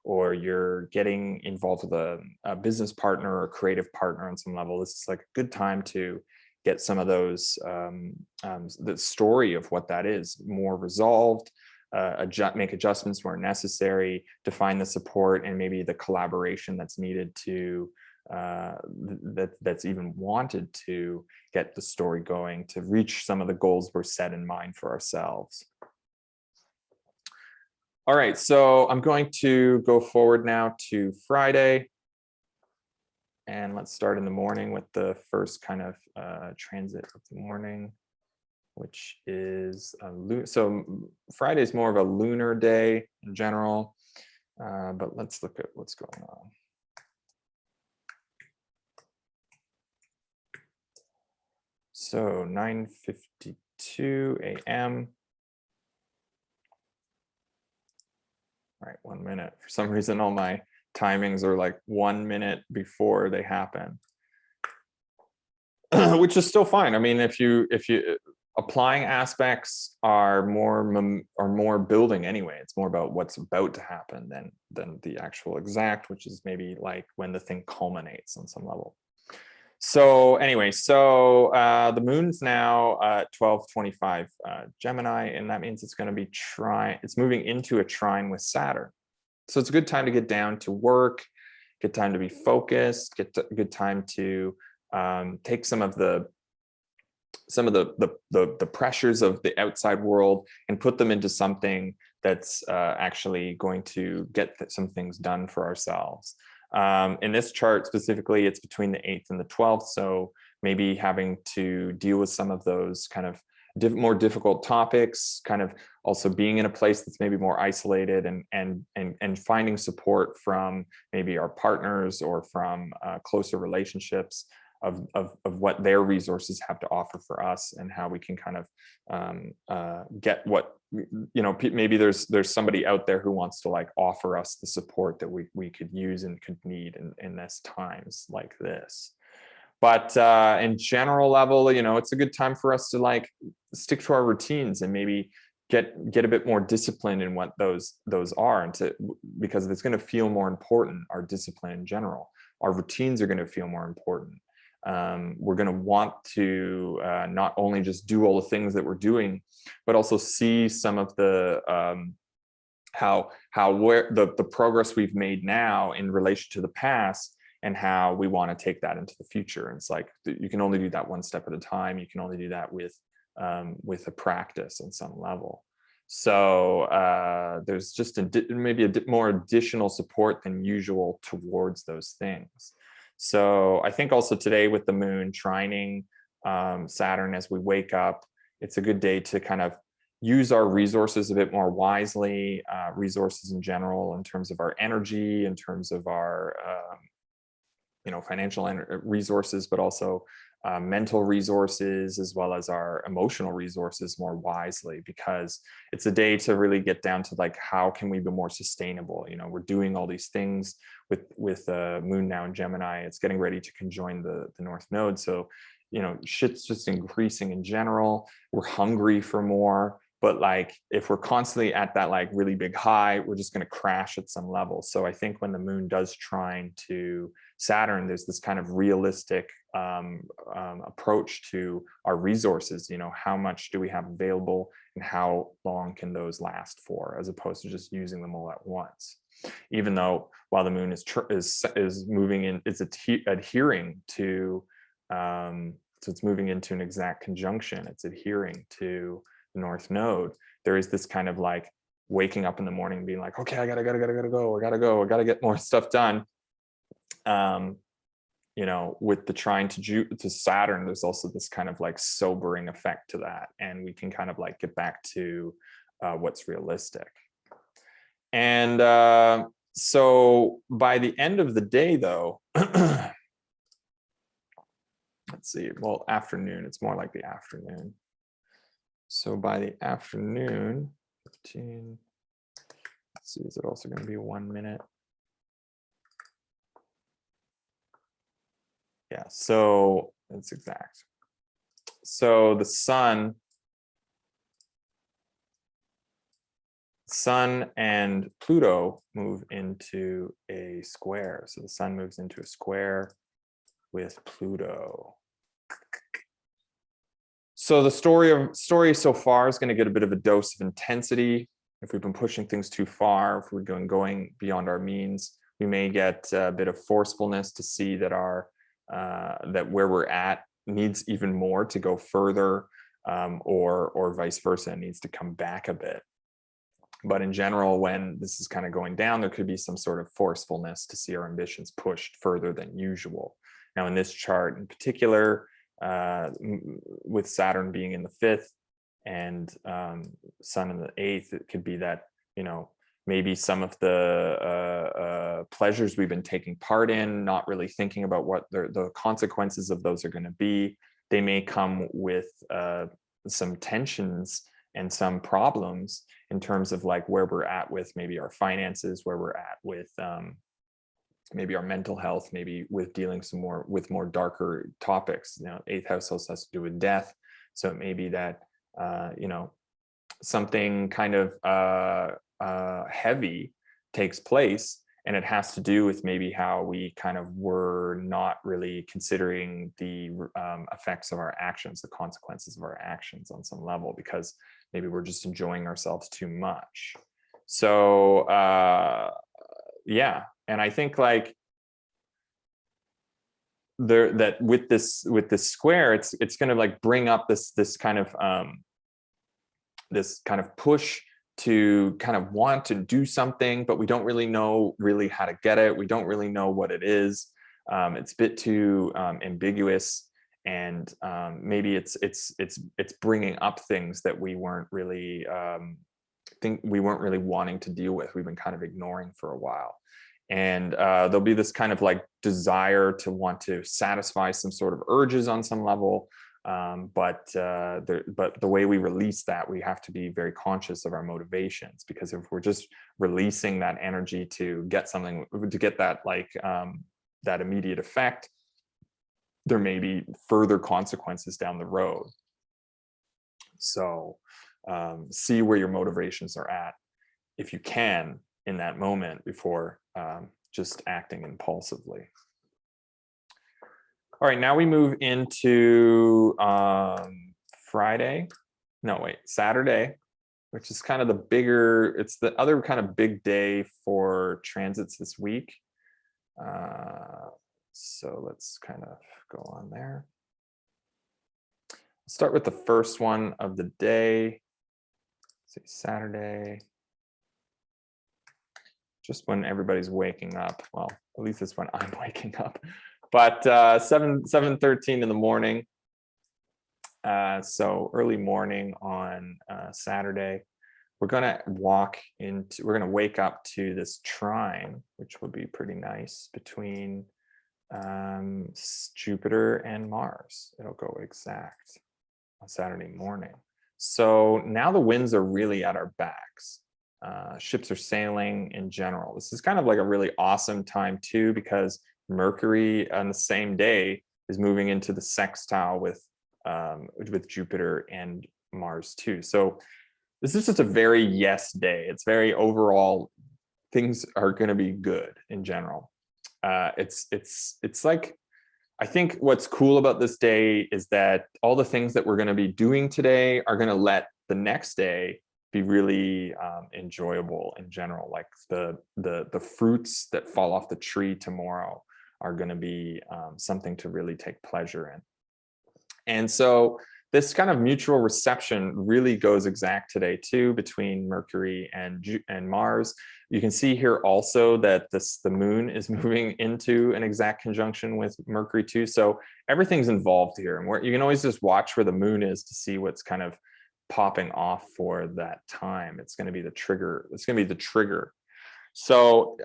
or you're getting involved with a business partner or a creative partner on some level, this is like a good time to get some of those, the story of what that is more resolved, make adjustments where necessary, to find the support and maybe the collaboration that's needed to, that's even wanted to get the story going, to reach some of the goals we're set in mind for ourselves. All right, so I'm going to go forward now to Friday. And let's start in the morning with the first kind of transit of the morning, which is so Friday is more of a lunar day in general, but let's look at what's going on. So 9:52 a.m. All right, 1 minute. For some reason, all my timings are like 1 minute before they happen, which is still fine. I mean, if you applying aspects are more building anyway. It's more about what's about to happen than the actual exact, which is maybe like when the thing culminates on some level. So anyway, so the moon's now at 12:25 Gemini, and that means it's going to be it's moving into a trine with Saturn. So it's a good time to get down to work, good time to be focused, good time to take some of the some of the pressures of the outside world and put them into something that's actually going to get some things done for ourselves. In this chart specifically, it's between the 8th and the 12th. So maybe having to deal with some of those kind of more difficult topics, kind of also being in a place that's maybe more isolated, and finding support from maybe our partners or from closer relationships of what their resources have to offer for us, and how we can kind of get what, you know, maybe there's somebody out there who wants to like offer us the support that we could use and could need in this times like this. But in general level, you know, it's a good time for us to like stick to our routines and maybe get a bit more disciplined in what those are, and because it's going to feel more important. Our discipline in general, our routines are going to feel more important. We're going to want to not only just do all the things that we're doing, but also see some of the where the progress we've made now in relation to the past, and how we want to take that into the future. And it's like, you can only do that one step at a time. You can only do that with a practice on some level. So there's just maybe a bit more additional support than usual towards those things. So I think also today with the moon trining Saturn as we wake up, it's a good day to kind of use our resources a bit more wisely, resources in general, in terms of our energy, in terms of our you know, financial resources, but also mental resources, as well as our emotional resources more wisely, because it's a day to really get down to like, how can we be more sustainable? You know, we're doing all these things with moon now in Gemini. It's getting ready to conjoin the North Node. So, you know, shit's just increasing in general. We're hungry for more. But like, if we're constantly at that like really big high, we're just going to crash at some level. So I think when the moon does trine to Saturn, there's this kind of realistic approach to our resources. You know, how much do we have available, and how long can those last for, as opposed to just using them all at once. Even though while the moon is moving in, it's adhering to, so it's moving into an exact conjunction. It's adhering to North Node. There is this kind of like waking up in the morning being like, okay, I gotta go, I gotta get more stuff done. You know, with the trine to Saturn, there's also this kind of like sobering effect to that, and we can kind of like get back to what's realistic. And so by the end of the day though, let's see, well, afternoon, it's more like the afternoon. So by the afternoon, 15, let's see, is it also going to be 1 minute? Yeah, so it's exact. So the sun and Pluto move into a square. So the sun moves into a square with Pluto. So the story so far is going to get a bit of a dose of intensity. If we've been pushing things too far, if we're going beyond our means, we may get a bit of forcefulness to see that that where we're at needs even more to go further, or vice versa, it needs to come back a bit. But in general, when this is kind of going down, there could be some sort of forcefulness to see our ambitions pushed further than usual. Now, in this chart in particular, with Saturn being in the 5th and Sun in the 8th, it could be that, you know, maybe some of the pleasures we've been taking part in, not really thinking about what the consequences of those are going to be, they may come with some tensions and some problems in terms of like where we're at with maybe our finances, where we're at with maybe our mental health, maybe with dealing with more darker topics. You know, 8th house also has to do with death. So it may be that, you know, something kind of heavy takes place, and it has to do with maybe how we kind of were not really considering the effects of our actions, the consequences of our actions on some level, because maybe we're just enjoying ourselves too much. So yeah, and I think like that with this square, it's going to like bring up this kind of push to kind of want to do something, but we don't really know how to get it. We don't really know what it is. It's a bit too ambiguous, and maybe it's bringing up things that we weren't really wanting to deal with. We've been kind of ignoring for a while. And there'll be this kind of like desire to want to satisfy some sort of urges on some level. But the way we release that, we have to be very conscious of our motivations, because if we're just releasing that energy to get something, to get that like that immediate effect, there may be further consequences down the road. So see where your motivations are at, if you can, in that moment, before just acting impulsively. All right, now we move into Saturday, which is kind of the bigger, it's the other kind of big day for transits this week. So let's kind of go on there. Start with the first one of the day. Say Saturday. Just when everybody's waking up. Well, at least it's when I'm waking up. But 7:13 in the morning. So early morning on Saturday, we're gonna wake up to this trine, which will be pretty nice, between Jupiter and Mars. It'll go exact on Saturday morning. So now the winds are really at our backs. Ships are sailing in general. This is kind of like a really awesome time too, because Mercury on the same day is moving into the sextile with Jupiter and Mars too. So this is just a very yes day. It's very overall, things are going to be good in general. It's like, I think what's cool about this day is that all the things that we're going to be doing today are going to let the next day be really enjoyable in general. Like the fruits that fall off the tree tomorrow are going to be something to really take pleasure in. And so this kind of mutual reception really goes exact today too, between Mercury and Mars. You can see here also that the moon is moving into an exact conjunction with Mercury too. So everything's involved here, and you can always just watch where the moon is to see what's kind of popping off for that time. It's going to be the trigger. It's going to be the trigger. So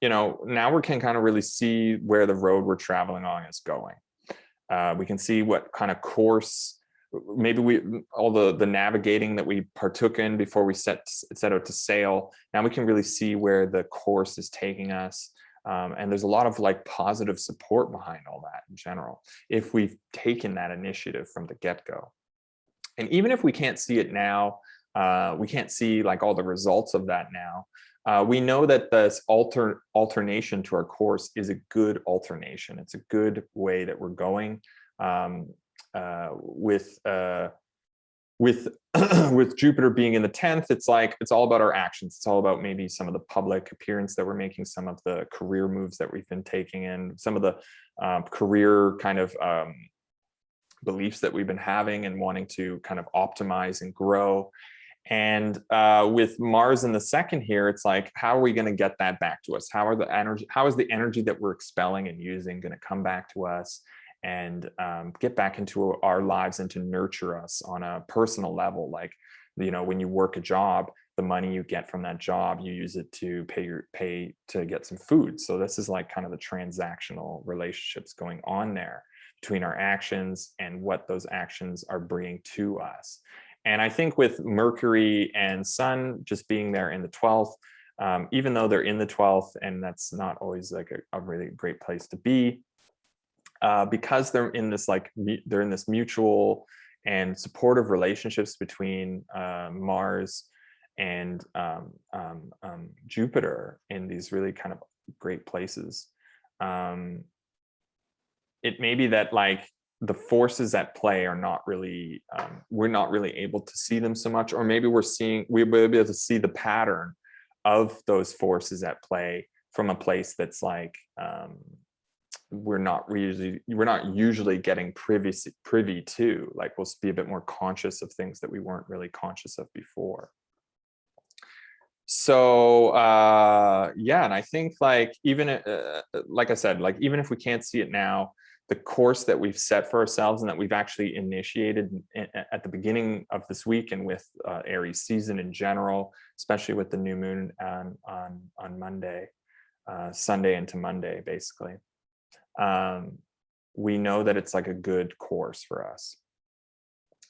you know, now we can kind of really see where the road we're traveling on is going. We can see what kind of course, maybe all the navigating that we partook in before we set out to sail. Now we can really see where the course is taking us. And there's a lot of like positive support behind all that in general, if we've taken that initiative from the get-go. And even if we can't see it now, we can't see like all the results of that now. We know that this alternation to our course is a good alternation. It's a good way that we're going. With Jupiter being in the 10th, it's like, it's all about our actions. It's all about maybe some of the public appearance that we're making, some of the career moves that we've been taking in, some of the career kind of beliefs that we've been having and wanting to kind of optimize and grow. And with Mars in the second here, it's like, how are we going to get that back to us? How is the energy that we're expelling and using going to come back to us and get back into our lives and to nurture us on a personal level? Like, you know, when you work a job, the money you get from that job, you use it to pay to get some food. So this is like kind of the transactional relationships going on there between our actions and what those actions are bringing to us. And I think with Mercury and Sun just being there in the 12th, even though they're in the 12th, and that's not always like a really great place to be, because they're in this mutual and supportive relationships between Mars and Jupiter in these really kind of great places. It may be that like the forces at play are not really, we're not really able to see them so much, or maybe we'll be able to see the pattern of those forces at play from a place that's like we're not usually getting privy to. Like, we'll be a bit more conscious of things that we weren't really conscious of before. So yeah, and I think like even like I said, like even if we can't see it now, the course that we've set for ourselves and that we've actually initiated at the beginning of this week, and with Aries season in general, especially with the new moon on Monday, Sunday into Monday, basically, we know that it's like a good course for us.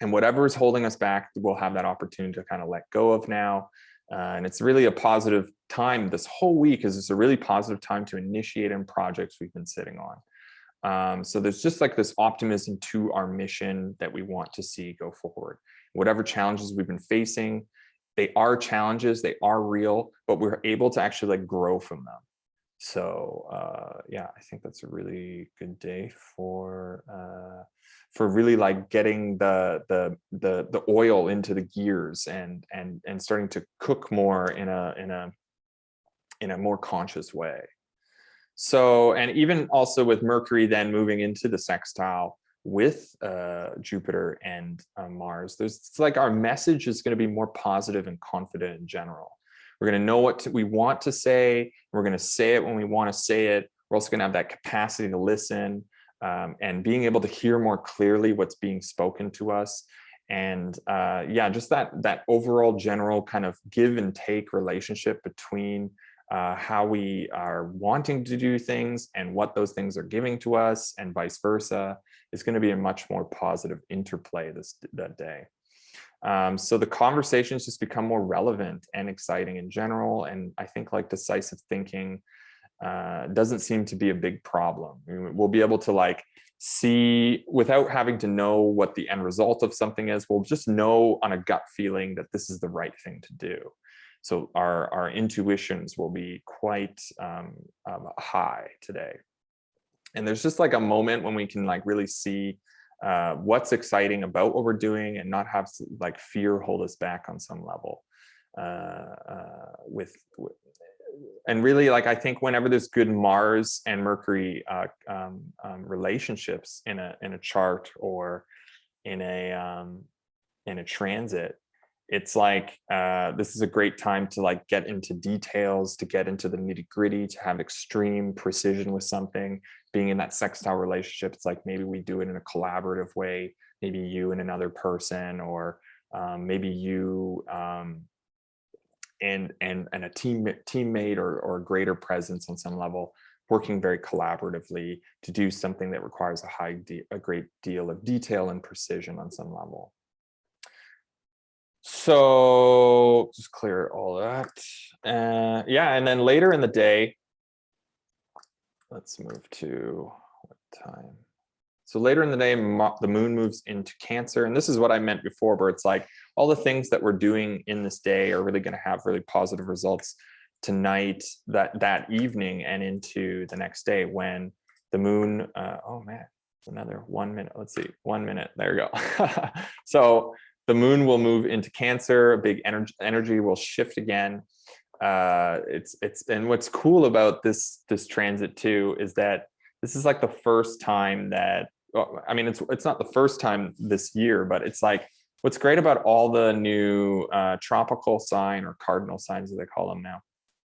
And whatever is holding us back, we'll have that opportunity to kind of let go of now. And it's really a positive time. This whole week is just a really positive time to initiate in projects we've been sitting on. So there's just like this optimism to our mission that we want to see go forward. Whatever challenges we've been facing, they are challenges, they are real, but we're able to actually like grow from them. So yeah, I think that's a really good day for really like getting the oil into the gears and starting to cook more in a more conscious way. So, and even also with Mercury then moving into the sextile with Jupiter and Mars, it's like our message is going to be more positive and confident in general. We're going to know what we want to say. We're going to say it when we want to say it. We're also going to have that capacity to listen and being able to hear more clearly what's being spoken to us. And yeah, just that overall general kind of give and take relationship between how we are wanting to do things and what those things are giving to us, and vice versa, is going to be a much more positive interplay that day. So the conversations just become more relevant and exciting in general. And I think like decisive thinking doesn't seem to be a big problem. I mean, we'll be able to like see without having to know what the end result of something is. We'll just know on a gut feeling that this is the right thing to do. So our intuitions will be quite high today. And there's just like a moment when we can like really see what's exciting about what we're doing and not have like fear hold us back on some level. And really, like, I think whenever there's good Mars and Mercury relationships in a chart or in a transit, it's like this is a great time to like get into details, to get into the nitty gritty, to have extreme precision with something. Being in that sextile relationship, it's like maybe we do it in a collaborative way, maybe you and another person, or maybe you and a teammate or a greater presence on some level, working very collaboratively to do something that requires a great deal of detail and precision on some level. So just clear all that. Yeah, and then later in the day, let's move to what time? So later in the day, the moon moves into Cancer. And this is what I meant before, where it's like all the things that we're doing in this day are really going to have really positive results tonight, that evening, and into the next day when the moon, oh man, another 1 minute. Let's see, 1 minute. There we go. So the moon will move into Cancer. A big energy will shift again. And what's cool about this transit too is that this is like the first time that, I mean, it's not the first time this year, but it's like what's great about all the new tropical sign or cardinal signs, as they call them now,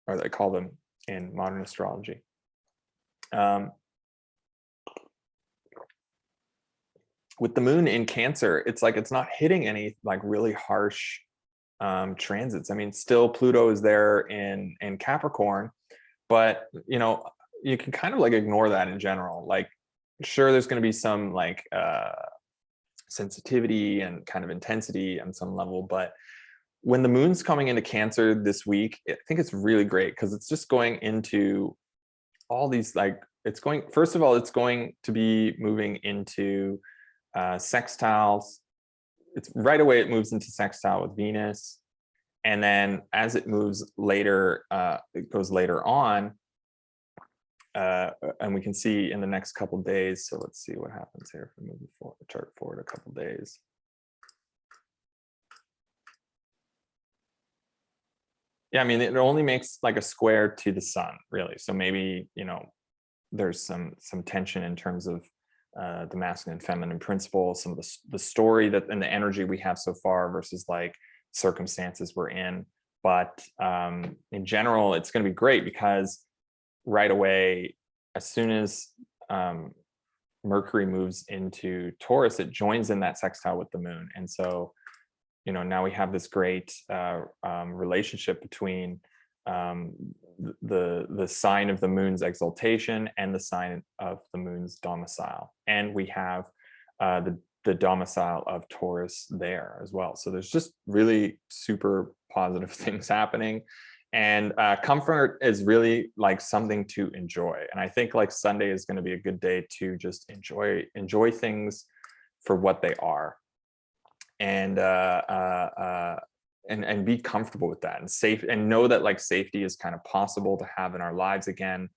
or they call them in modern astrology. With the moon in Cancer, it's like it's not hitting any like really harsh transits. I mean, still Pluto is there in Capricorn, but you know, you can kind of like ignore that in general. Like, sure, there's going to be some like sensitivity and kind of intensity on some level, but when the moon's coming into Cancer this week, I think it's really great because it's just going into all these like, it's going, first of all, it's going to be moving into sextiles. It's right away, it moves into sextile with Venus. And then as it moves later, it goes later on. And we can see in the next couple of days. So let's see what happens here if we move the chart forward a couple of days. Yeah, I mean, it only makes like a square to the sun, really. So maybe, you know, there's some tension in terms of the masculine and feminine principle, some of the story that and the energy we have so far versus like circumstances we're in. But in general, it's going to be great because right away, as soon as Mercury moves into Taurus, it joins in that sextile with the moon. And so, you know, now we have this great relationship between the sign of the moon's exaltation and the sign of the moon's domicile. And we have the domicile of Taurus there as well. So there's just really super positive things happening. And comfort is really like something to enjoy. And I think like Sunday is going to be a good day to just enjoy things for what they are. And be comfortable with that and safe, and know that like safety is kind of possible to have in our lives again.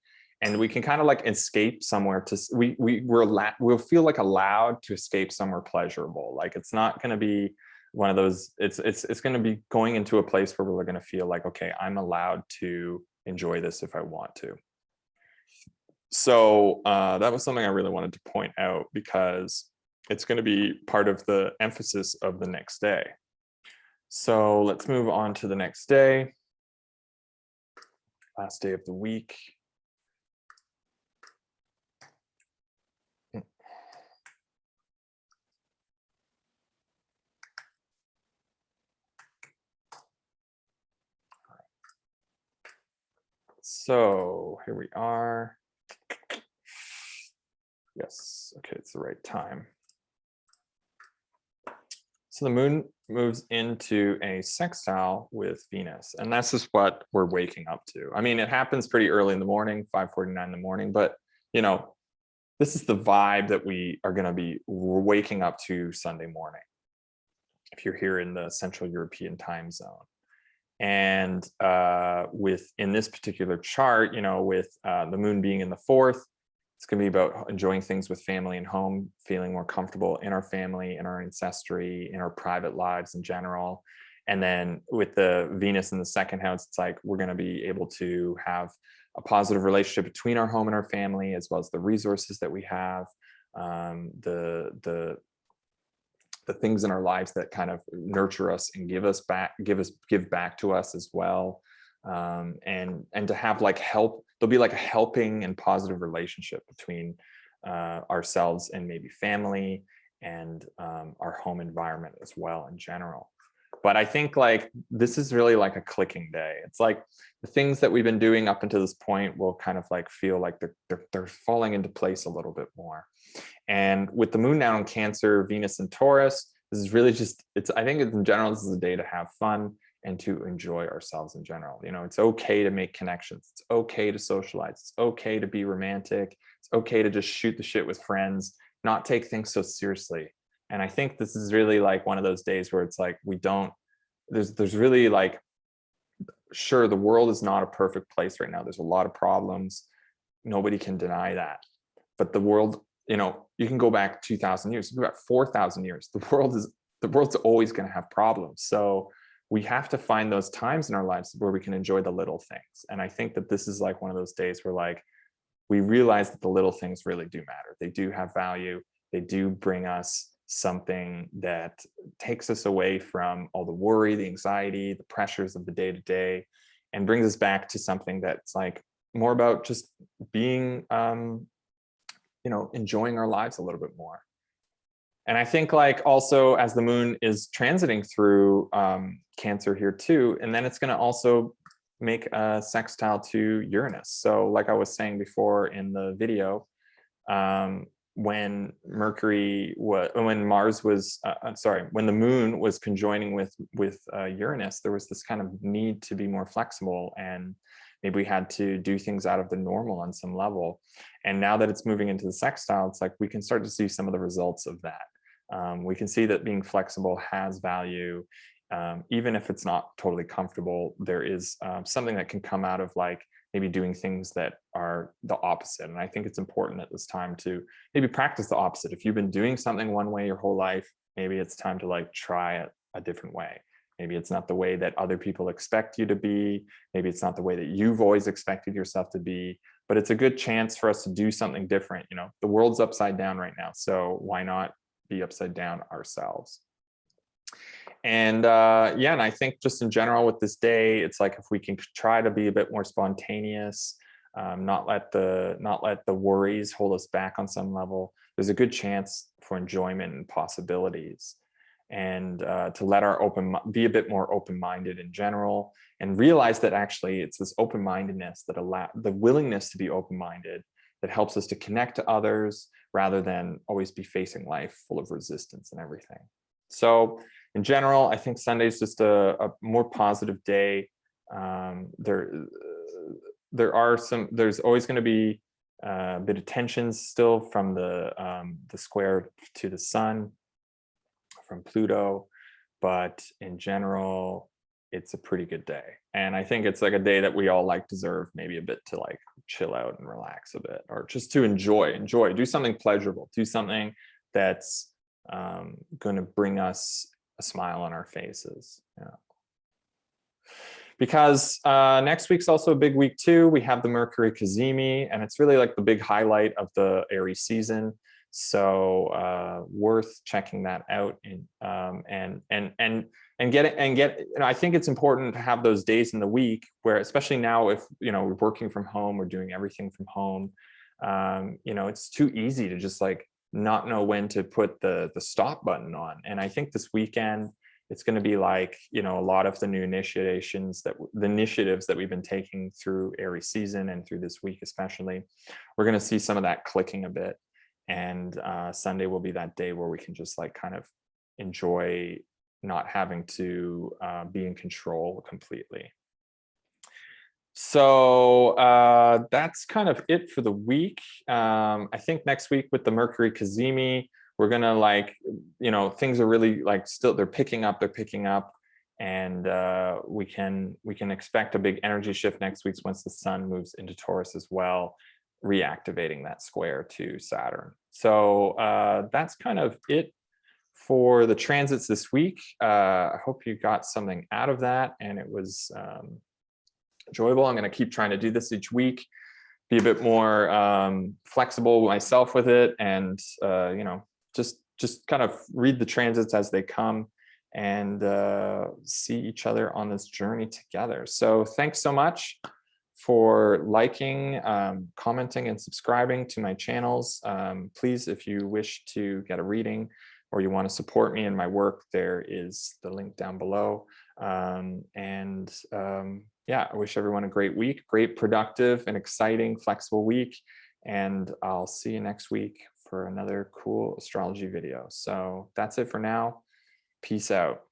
And we can kind of like escape somewhere to we'll feel like allowed to escape somewhere pleasurable. Like it's not going to be one of those, it's going to be going into a place where we're going to feel like, okay, I'm allowed to enjoy this if I want to. So that was something I really wanted to point out because it's going to be part of the emphasis of the next day. So let's move on to the next day. Last day of the week. So here we are. Yes, okay, it's the right time. So the moon moves into a sextile with Venus, and that's just what we're waking up to. I mean, it happens pretty early in the morning, 5:49 in the morning, but you know, this is the vibe that we are going to be waking up to Sunday morning if you're here in the Central European time zone. And in this particular chart, you know, with the moon being in the fourth, it's going to be about enjoying things with family and home, feeling more comfortable in our family, in our ancestry, in our private lives in general. And then with the Venus in the second house, it's like we're going to be able to have a positive relationship between our home and our family, as well as the resources that we have, the things in our lives that kind of nurture us and give back to us as well. And to have like help, there'll be like a helping and positive relationship between ourselves and maybe family and our home environment as well in general. But I think like this is really like a clicking day. It's like the things that we've been doing up until this point will kind of like feel like they're falling into place a little bit more. And with the moon now in Cancer, Venus in Taurus, this is really just, I think in general, this is a day to have fun and to enjoy ourselves in general. You know, it's okay to make connections. It's okay to socialize. It's okay to be romantic. It's okay to just shoot the shit with friends, not take things so seriously. And I think this is really like one of those days where it's like, there's really like, sure, the world is not a perfect place right now. There's a lot of problems. Nobody can deny that. But the world, you know, you can go back 2,000 years, you can go back 4,000 years. The world's always going to have problems. So we have to find those times in our lives where we can enjoy the little things. And I think that this is like one of those days where like we realize that the little things really do matter. They do have value. They do bring us something that takes us away from all the worry, the anxiety, the pressures of the day to day, and brings us back to something that's like more about just being, you know, enjoying our lives a little bit more. And I think like also as the moon is transiting through Cancer here too, and then it's going to also make a sextile to Uranus. So like I was saying before in the video, when the moon was conjoining with Uranus, there was this kind of need to be more flexible, and maybe we had to do things out of the normal on some level. And now that it's moving into the sextile, it's like we can start to see some of the results of that. We can see that being flexible has value. Even if it's not totally comfortable, there is something that can come out of like maybe doing things that are the opposite. And I think it's important at this time to maybe practice the opposite. If you've been doing something one way your whole life, maybe it's time to like try it a different way. Maybe it's not the way that other people expect you to be. Maybe it's not the way that you've always expected yourself to be. but it's a good chance for us to do something different. You know, the world's upside down right now, so why not be upside down ourselves? And yeah, and I think just in general with this day, it's like if we can try to be a bit more spontaneous, not let the worries hold us back on some level, there's a good chance for enjoyment and possibilities. And to let our be a bit more open-minded in general, and realize that actually it's this open-mindedness that the willingness to be open-minded that helps us to connect to others rather than always be facing life full of resistance and everything. So in general, I think Sunday is just a more positive day. There's always going to be a bit of tensions still from the square to the sun from Pluto, but in general, it's a pretty good day. And I think it's like a day that we all like deserve maybe a bit to like chill out and relax a bit, or just to enjoy, do something pleasurable, do something that's going to bring us a smile on our faces. Yeah. Because next week's also a big week too. We have the Mercury Cazimi, and it's really like the big highlight of the Aries season. So worth checking that out. And get. You know, I think it's important to have those days in the week where, especially now, if you know we're working from home, we're doing everything from home. You know, it's too easy to just like not know when to put the stop button on. And I think this weekend it's going to be like, you know, a lot of the new initiatives that we've been taking through Aries season and through this week especially, we're going to see some of that clicking a bit. And Sunday will be that day where we can just like kind of enjoy not having to be in control completely. So that's kind of it for the week. I think next week with the Mercury Cazimi, we're gonna like, you know, things are really like still they're picking up, and we can expect a big energy shift next week once the sun moves into Taurus as well, reactivating that square to Saturn. So that's kind of it for the transits this week. I hope you got something out of that and it was enjoyable. I'm going to keep trying to do this each week, be a bit more flexible myself with it, and you know, just kind of read the transits as they come and see each other on this journey together. So thanks so much for liking, commenting, and subscribing to my channels. Please, if you wish to get a reading or you want to support me in my work, there is the link down below. Yeah, I wish everyone a great week, great, productive, and exciting, flexible week. And I'll see you next week for another cool astrology video. So that's it for now. Peace out.